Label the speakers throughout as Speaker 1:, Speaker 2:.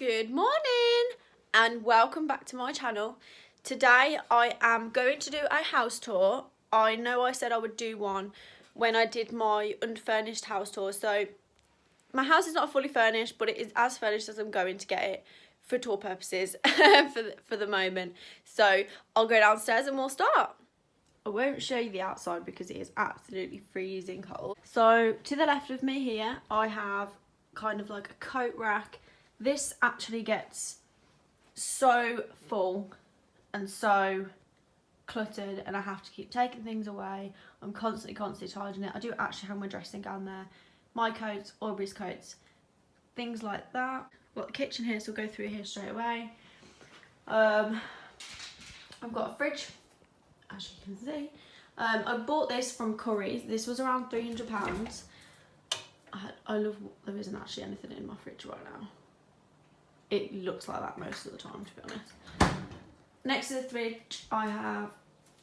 Speaker 1: Good morning and welcome back to my channel. Today I am going to do a house tour. I know I said I would do one when I did my unfurnished house tour. So my house is not fully furnished, but it is as furnished as I'm going to get it for tour purposes for the moment. So I'll go downstairs and we'll start. I won't show you the outside because it is absolutely freezing cold. So to the left of me here I have kind of like a coat rack. This actually gets so full and so cluttered and I have to keep taking things away. I'm constantly tidying it. I do actually have my dressing gown there, my coats, Aubrey's coats, things like that. Got the kitchen here, so we'll go through here straight away. I've got a fridge, as you can see. I bought this from Curry's. This was around £300. I love, there isn't actually anything in my fridge right now. It looks like that most of the time, to be honest. Next to the fridge, I have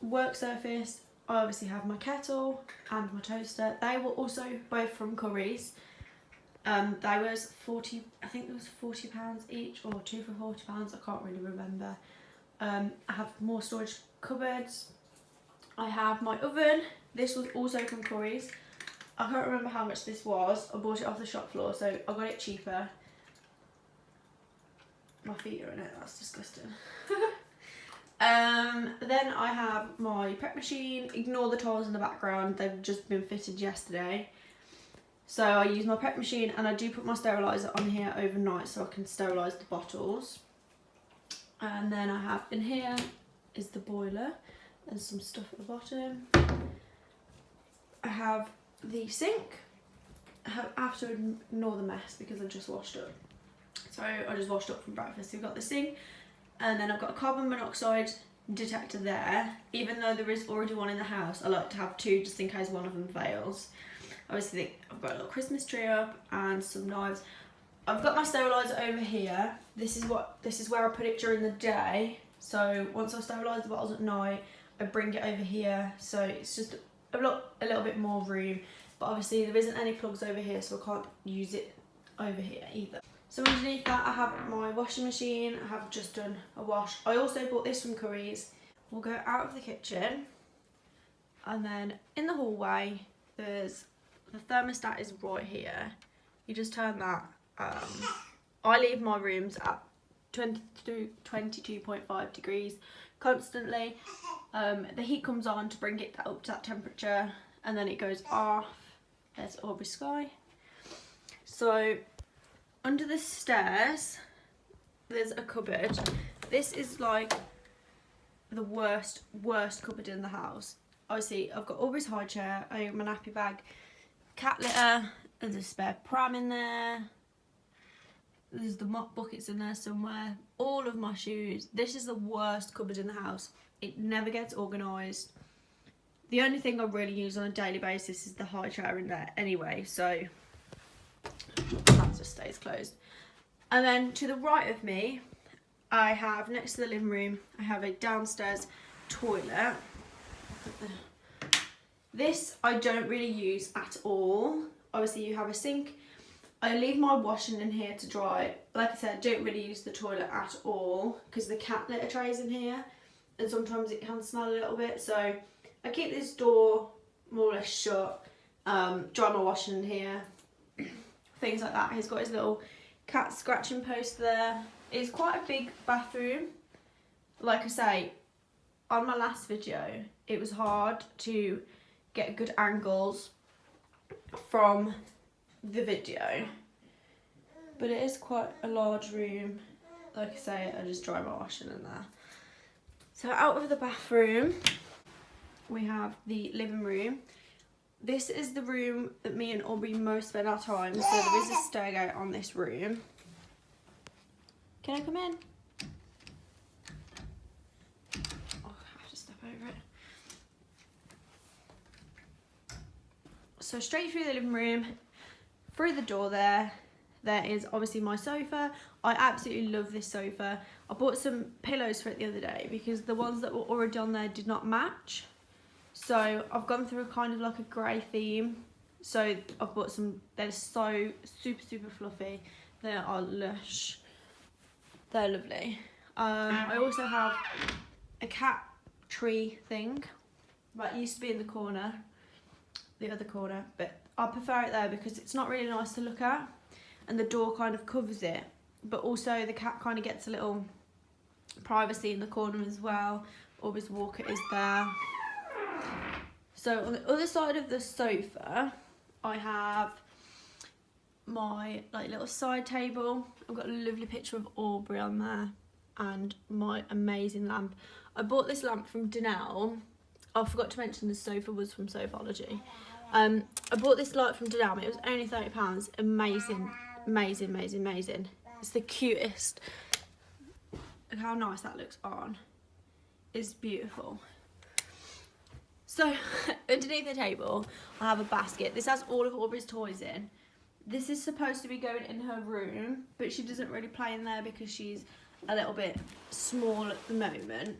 Speaker 1: work surface. I obviously have my kettle and my toaster. They were also both from Curry's. They was 40, I think it was £40 each, or two for £40, I can't really remember. I have more storage cupboards. I have my oven. This was also from Curry's. I can't remember how much this was. I bought it off the shop floor, so I got it cheaper. My feet are in it, that's disgusting. Then I have my prep machine. Ignore the tiles in the background, they've just been fitted yesterday. So I use my prep machine and I do put my steriliser on here overnight so I can sterilise the bottles. And then I have in here is the boiler and some stuff at the bottom. I have the sink. I have to ignore the mess because I've just washed up. So I just washed up from breakfast. So we've got the sink and then I've got a carbon monoxide detector there. Even though there is already one in the house, I like to have two just in case one of them fails. Obviously I've got a little Christmas tree up and some knives. I've got my steriliser over here. This is where I put it during the day. So once I sterilise the bottles at night, I bring it over here. So it's just a little bit more room. But obviously there isn't any plugs over here, so I can't use it over here either. So underneath that I have my washing machine. I have just done a wash. I also bought this from Curry's. We'll go out of the kitchen and then in the hallway there's the thermostat is right here. You just turn that. I leave my rooms at 22.5 degrees constantly. The heat comes on to bring it up to that temperature and then it goes off. There's Aubrey Sky. So under the stairs there's a cupboard. This is like the worst cupboard in the house. Obviously I've got Aubrey's high chair, I have my nappy bag, cat litter, there's a spare pram in there, there's the mop buckets in there somewhere, all of my shoes. This is the worst cupboard in the house. It never gets organised. The only thing I really use on a daily basis is the high chair in there anyway, so that just stays closed. And then to the right of me I have, next to the living room, I have a downstairs toilet. This I don't really use at all. Obviously you have a sink. I leave my washing in here to dry. Like I said, I don't really use the toilet at all because the cat litter tray's in here and sometimes it can smell a little bit. So I keep this door more or less shut, dry my washing in here, things like that. He's got his little cat scratching post there. It's quite a big bathroom. Like I say, on my last video, it was hard to get good angles from the video, but it is quite a large room. Like I say, I just dry my washing in there. So out of the bathroom we have the living room. This is the room that me and Aubrey most spend our time, so there is a stairgate on this room. Can I come in? Oh, I have to step over it. So straight through the living room, through the door there is obviously my sofa. I absolutely love this sofa. I bought some pillows for it the other day because the ones that were already on there did not match. So I've gone through a kind of like a grey theme. So I've bought some, they're so super fluffy. They are lush. They're lovely. I also have a cat tree thing. Right, it used to be in the corner, the other corner, but I prefer it there because it's not really nice to look at, and the door kind of covers it, but also the cat kind of gets a little privacy in the corner as well. Always Walker is there. So on the other side of the sofa, I have my like little side table. I've got a lovely picture of Aubrey on there and my amazing lamp. I bought this lamp from Dunelm. I forgot to mention the sofa was from Sofology. I bought this light from Dunelm. It was only £30. Amazing, amazing, amazing, amazing. It's the cutest. Look how nice that looks on. It's beautiful. So underneath the table, I have a basket. This has all of Aubrey's toys in. This is supposed to be going in her room, but she doesn't really play in there because she's a little bit small at the moment.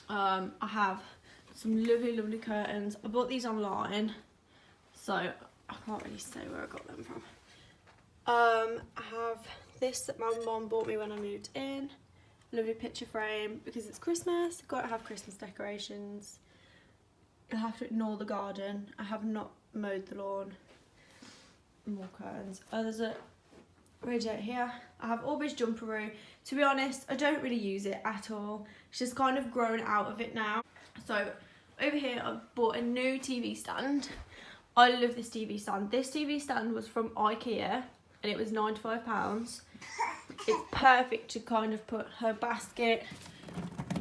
Speaker 1: I have some lovely, lovely curtains. I bought these online, so I can't really say where I got them from. I have this that my mum bought me when I moved in. Lovely picture frame because it's Christmas. Got to have Christmas decorations. I have to ignore the garden. I have not mowed the lawn. More curtains. Oh, there's a radiator here. I have Aubrey's jumperoo. To be honest, I don't really use it at all. She's kind of grown out of it now. So over here, I've bought a new TV stand. I love this TV stand. This TV stand was from IKEA and it was £95. It's perfect to kind of put her basket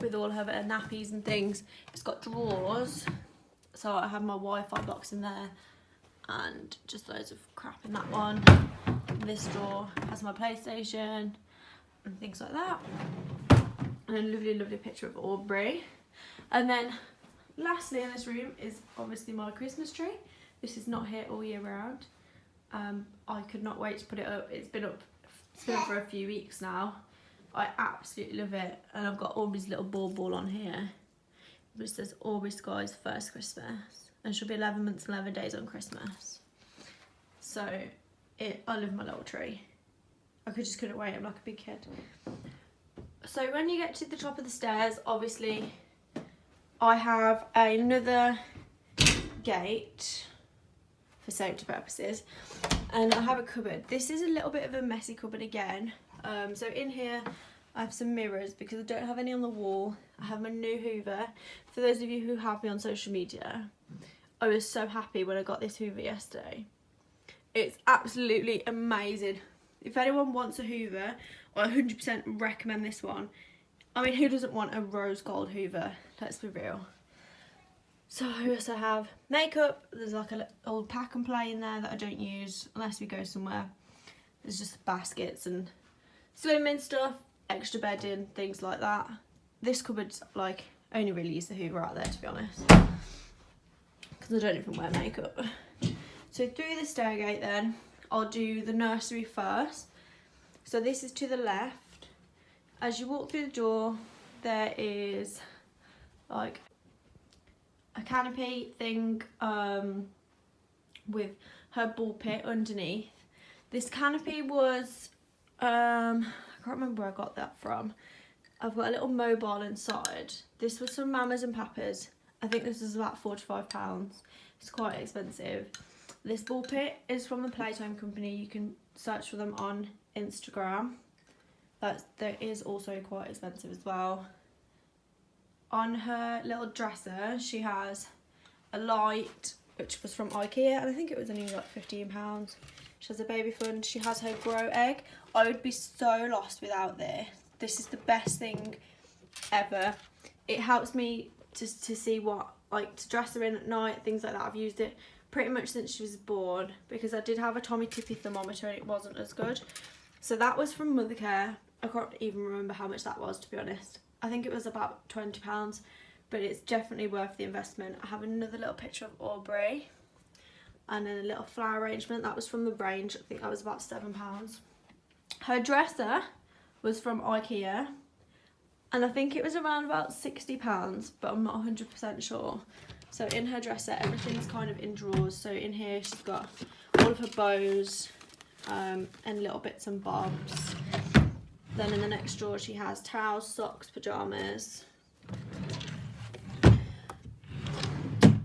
Speaker 1: with all her nappies and things. It's got drawers, so I have my Wi-Fi box in there and just loads of crap in that one. This drawer has my PlayStation and things like that. And a lovely, lovely picture of Aubrey. And then lastly in this room is obviously my Christmas tree. This is not here all year round. I could not wait to put it up. It's been up for a few weeks now. I absolutely love it. And I've got Aubrey's little ball on here, which says Aubrey Sky's first Christmas. And she'll be 11 months and 11 days on Christmas. So I love my little tree. I just couldn't wait. I'm like a big kid. So when you get to the top of the stairs, obviously I have another gate for safety purposes, and I have a cupboard. This is a little bit of a messy cupboard again. So in here I have some mirrors because I don't have any on the wall. I have my new Hoover. For those of you who have me on social media, I was so happy when I got this Hoover yesterday. It's absolutely amazing. If anyone wants a Hoover, I 100% recommend this one. I mean, who doesn't want a rose gold Hoover? Let's be real. So I also have makeup. There's like a little pack and play in there that I don't use unless we go somewhere. There's just baskets and swimming stuff, extra bedding, things like that. This cupboard's like, I only really use the Hoover out there, to be honest, because I don't even wear makeup. So through the stairgate then, I'll do the nursery first. So this is to the left. As you walk through the door, there is like a canopy thing with her ball pit underneath. This canopy was, I can't remember where I got that from. I've got a little mobile inside. This was from Mamas and Papas. I think this is about £45. It's quite expensive. This ball pit is from the Playtime company. You can search for them on Instagram. That is also quite expensive as well. On her little dresser, she has a light, which was from IKEA, and I think it was only like £15. She has a baby fund. She has her grow egg. I would be so lost without this. This is the best thing ever. It helps me just to see what, like, to dress her in at night, things like that. I've used it pretty much since she was born because I did have a Tommy Tippy thermometer and it wasn't as good. So that was from Mothercare. I can't even remember how much that was, to be honest. I think it was about £20, but it's definitely worth the investment. I have another little picture of Aubrey and then a little flower arrangement. That was from the range. I think that was about £7. Her dresser was from IKEA and I think it was around about £60, but I'm not 100% sure. So in her dresser, everything's kind of in drawers. So in here, she's got all of her bows and little bits and bobs. Then in the next drawer she has towels, socks, pyjamas.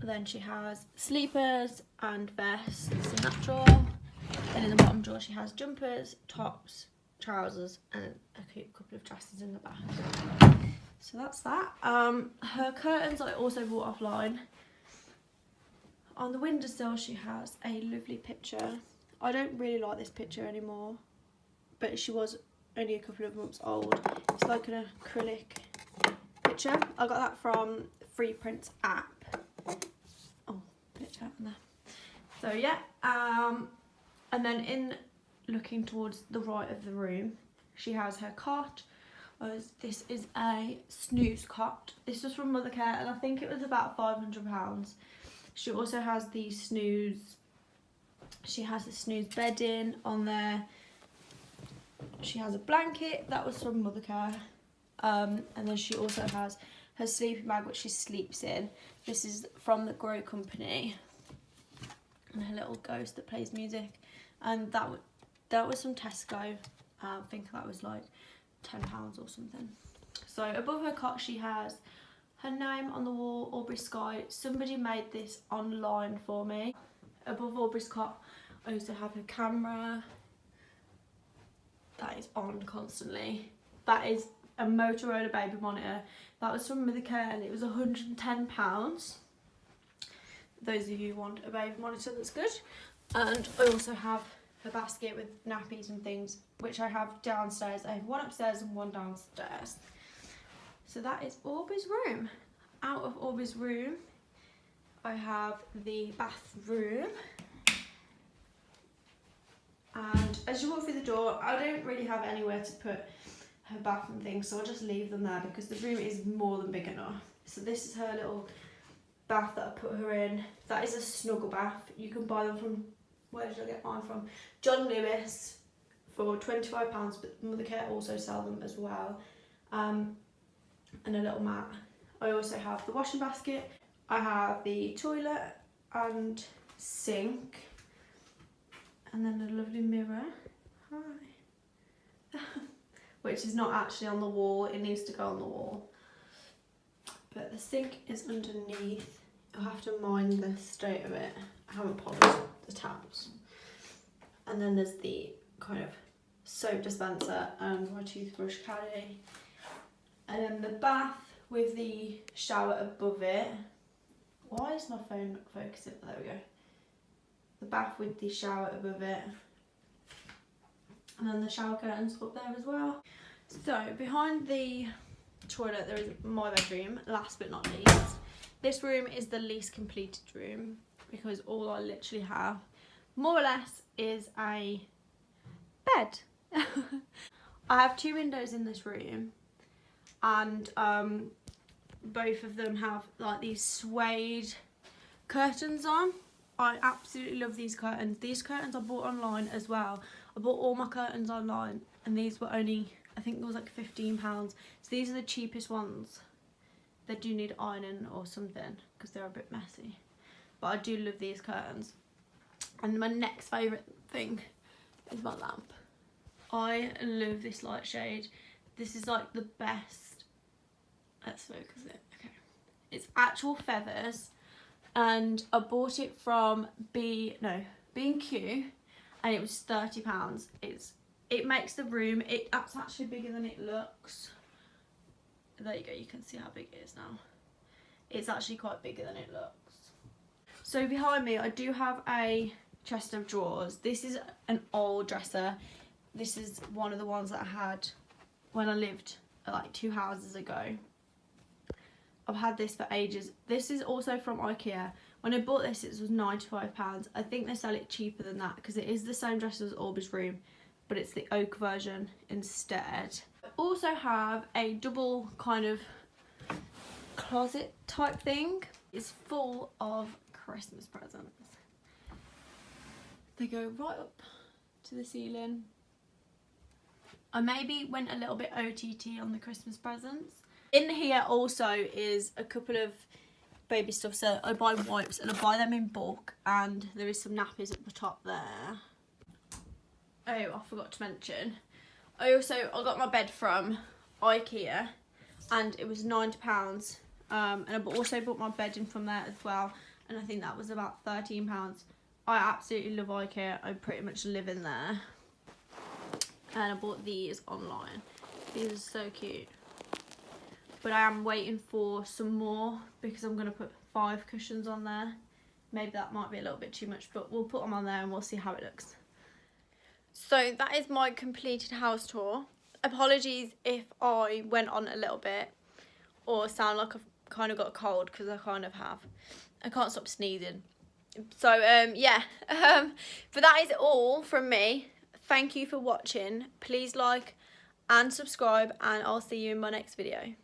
Speaker 1: Then she has sleepers and vests in that drawer. Then in the bottom drawer she has jumpers, tops, trousers and a couple of dresses in the back. So that's that. Her curtains I also bought offline. On the windowsill she has a lovely picture. I don't really like this picture anymore, but she was only a couple of months old. It's like an acrylic picture. I got that from Free Prints app. Oh, picture in there. So yeah, and then in looking towards the right of the room, she has her cot. This is a snooze cot. This was from Mothercare and I think it was about £500. She also has the snooze. She has the snooze bedding on there. She has a blanket that was from Mothercare, and then she also has her sleeping bag which she sleeps in. This is from the Grow Company, and her little ghost that plays music, and that was from Tesco. I think that was like £10 or something. So above her cot she has her name on the wall, Aubrey Sky. Somebody made this online for me. Above Aubrey's cot I also have her camera. That is on constantly. That is a Motorola baby monitor. That was from Mothercare and it was £110. Those of you who want a baby monitor that's good. And I also have her basket with nappies and things, which I have downstairs. I have one upstairs and one downstairs. So that is Aubrey's room. Out of Aubrey's room, I have the bathroom. And as you walk through the door, I don't really have anywhere to put her bath and things, so I'll just leave them there because the room is more than big enough. So this is her little bath that I put her in. That is a snuggle bath. You can buy them from, where did I get mine from? John Lewis for £25, but Mothercare also sell them as well. And a little mat. I also have the washing basket. I have the toilet and sink. And then a lovely mirror. Hi. Which is not actually on the wall. It needs to go on the wall. But the sink is underneath. You'll have to mind the state of it. I haven't polished the taps. And then there's the kind of soap dispenser and my toothbrush caddy. And then the bath with the shower above it. Why is my phone not focusing? There we go. The bath with the shower above it. And then the shower curtains up there as well. So behind the toilet there is my bedroom, last but not least. This room is the least completed room because all I literally have, more or less, is a bed. I have two windows in this room and both of them have like these suede curtains on. I absolutely love these curtains. These curtains I bought online as well. I bought all my curtains online and these were only, I think it was like £15. So these are the cheapest ones. They do need ironing or something because they're a bit messy. But I do love these curtains. And my next favourite thing is my lamp. I love this light shade. This is like the best. Let's focus it. Okay. It's actual feathers. And I bought it from B&Q and it was £30. It makes the room, it's actually bigger than it looks. There you go, you can see how big it is now. It's actually quite bigger than it looks. So behind me I do have a chest of drawers. This is an old dresser. This is one of the ones that I had when I lived like 2 houses ago. I've had this for ages. This is also from IKEA. When I bought this, it was £95. I think they sell it cheaper than that because it is the same dress as Aubrey's room, but it's the oak version instead. I also have a double kind of closet type thing. It's full of Christmas presents. They go right up to the ceiling. I maybe went a little bit OTT on the Christmas presents. In here also is a couple of baby stuff, so I buy wipes and I buy them in bulk, and there is some nappies at the top there. Oh, I forgot to mention, I got my bed from IKEA and it was £90. And I also bought my bedding from there as well, and I think that was about £13. I absolutely love IKEA. I pretty much live in there. And I bought these online. These are so cute. But I am waiting for some more because I'm going to put 5 cushions on there. Maybe that might be a little bit too much, but we'll put them on there and we'll see how it looks. So that is my completed house tour. Apologies if I went on a little bit or sound like I've kind of got a cold, because I kind of have. I can't stop sneezing. So yeah, but that is all from me. Thank you for watching. Please like and subscribe, and I'll see you in my next video.